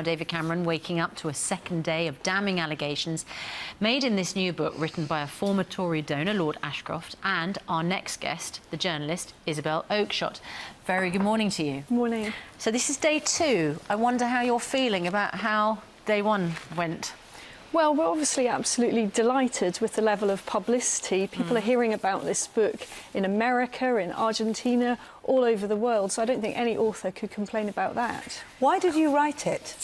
David Cameron waking up to a second day of damning allegations made in this new book written by a former Tory donor, Lord Ashcroft, and our next guest, the journalist Isabel Oakeshott. Very good morning to you. Morning. So this is day 2. I wonder how you're feeling about how day 1 went. Well, we're obviously absolutely delighted with the level of publicity. People are hearing about this book in America, in Argentina, all over the world. So I don't think any author could complain about that. Why did you write it?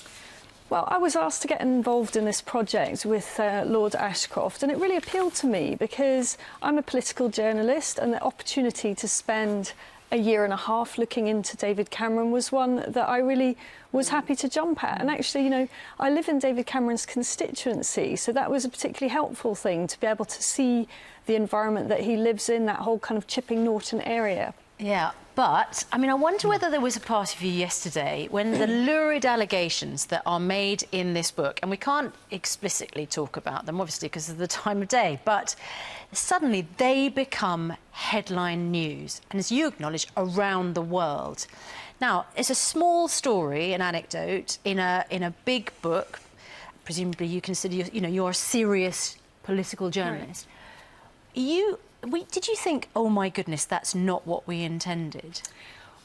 Well, I was asked to get involved in this project with Lord Ashcroft, and it really appealed to me because I'm a political journalist, and the opportunity to spend a year and a half looking into David Cameron was one that I really was happy to jump at. And actually, you know, I live in David Cameron's constituency, so that was a particularly helpful thing, to be able to see the environment that he lives in, that whole kind of Chipping Norton area. Yeah, but, I mean, I wonder whether there was a part of you yesterday when the lurid allegations that are made in this book, and we can't explicitly talk about them, obviously, because of the time of day, but suddenly they become headline news, and as you acknowledge, around the world. Now, it's a small story, an anecdote, in a big book. Presumably you consider, you're a serious political journalist. Right. Did you think, oh my goodness, that's not what we intended?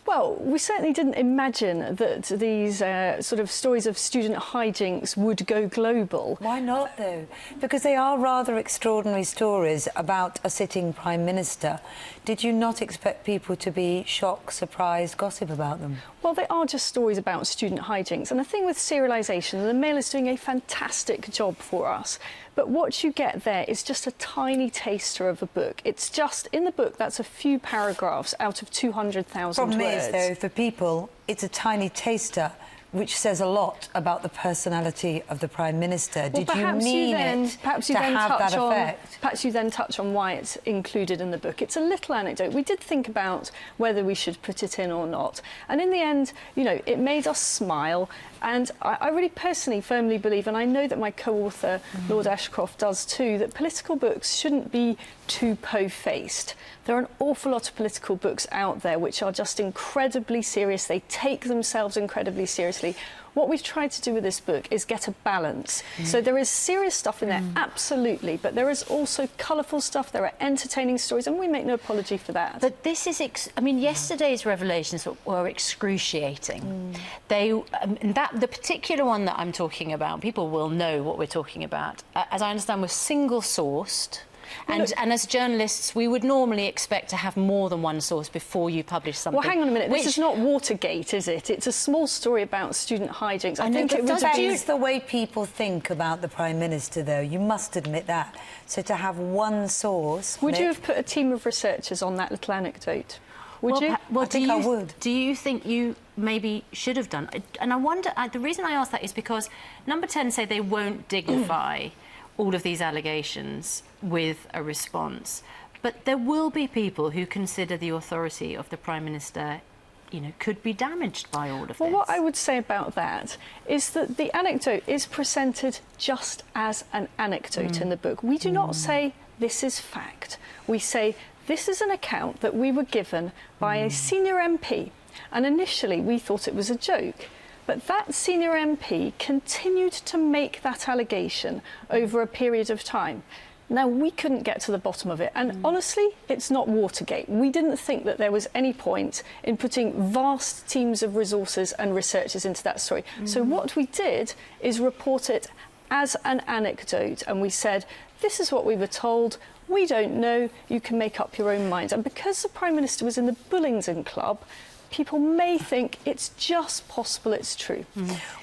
Well, we certainly didn't imagine that these sort of stories of student hijinks would go global. Why not, though? Because they are rather extraordinary stories about a sitting Prime Minister. Did you not expect people to be shocked, surprised, gossip about them? Well, they are just stories about student hijinks. And the thing with serialisation, the Mail is doing a fantastic job for us. But what you get there is just a tiny taster of a book. It's just, in the book, that's a few paragraphs out of 200,000 words. Problem is, though, for people, it's a tiny taster, which says a lot about the personality of the Prime Minister. Well, Did you mean it to have that effect? Perhaps you then touch on why it's included in the book. It's a little anecdote. We did think about whether we should put it in or not. And in the end, you know, it made us smile. And I really personally firmly believe, and I know that my co-author, Lord Ashcroft, does too, that political books shouldn't be too po-faced. There are an awful lot of political books out there which are just incredibly serious. They take themselves incredibly seriously. What we've tried to do with this book is get a balance. So there is serious stuff in there, absolutely, but there is also colourful stuff, there are entertaining stories, and we make no apology for that. But this is, I mean, yesterday's revelations were excruciating. The particular one that I'm talking about, people will know what we're talking about, as I understand, was single-sourced. And as journalists, we would normally expect to have more than one source before you publish something. Well, hang on a minute. This is not Watergate, is it? It's a small story about student hijinks. I think it was the way people think about the Prime Minister, though. You must admit that. So to have one source... Would you have put a team of researchers on that little anecdote? Would you? Well, I think I would. Do you think you maybe should have done? And I wonder... the reason I ask that is because Number 10 say they won't dignify all of these allegations with a response. But there will be people who consider the authority of the Prime Minister, you know, could be damaged by all of this. Well, what I would say about that is that the anecdote is presented just as an anecdote in the book. We do not say, this is fact. We say, this is an account that we were given by a senior MP. And initially, we thought it was a joke. But that senior MP continued to make that allegation over a period of time. Now, we couldn't get to the bottom of it. And honestly, it's not Watergate. We didn't think that there was any point in putting vast teams of resources and researchers into that story. So what we did is report it as an anecdote. And we said, this is what we were told. We don't know. You can make up your own mind. And because the Prime Minister was in the Bullingdon Club, people may think it's just possible it's true.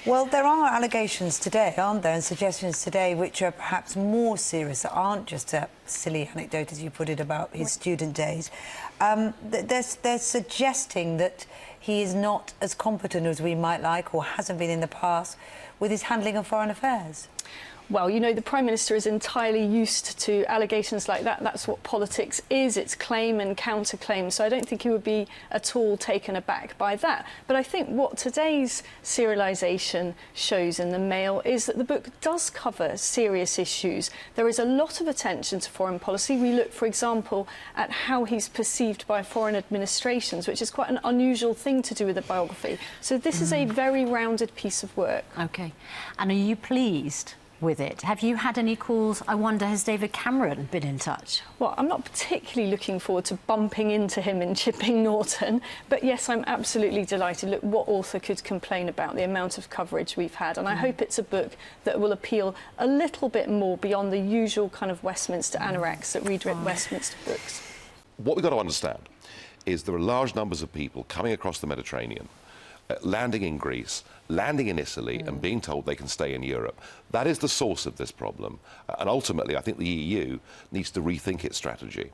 Well, there are allegations today, aren't there, and suggestions today which are perhaps more serious, that aren't just a silly anecdote, as you put it, about his student days. They're suggesting that he is not as competent as we might like, or hasn't been in the past, with his handling of foreign affairs. Well, you know, the Prime Minister is entirely used to allegations like that. That's what politics is. It's claim and counterclaim. So I don't think he would be at all taken aback by that. But I think what today's serialisation shows in the Mail is that the book does cover serious issues. There is a lot of attention to foreign policy. We look, for example, at how he's perceived by foreign administrations, which is quite an unusual thing to do with a biography. So this is a very rounded piece of work. OK. And are you pleased with it? Have you had any calls? I wonder, has David Cameron been in touch? Well, I'm not particularly looking forward to bumping into him in Chipping Norton, but yes, I'm absolutely delighted. Look, what author could complain about the amount of coverage we've had? And I hope it's a book that will appeal a little bit more beyond the usual kind of Westminster anoraks that read Westminster books. What we've got to understand is there are large numbers of people coming across the Mediterranean, landing in Greece, landing in Italy and being told they can stay in Europe. That is the source of this problem. And ultimately, I think the EU needs to rethink its strategy.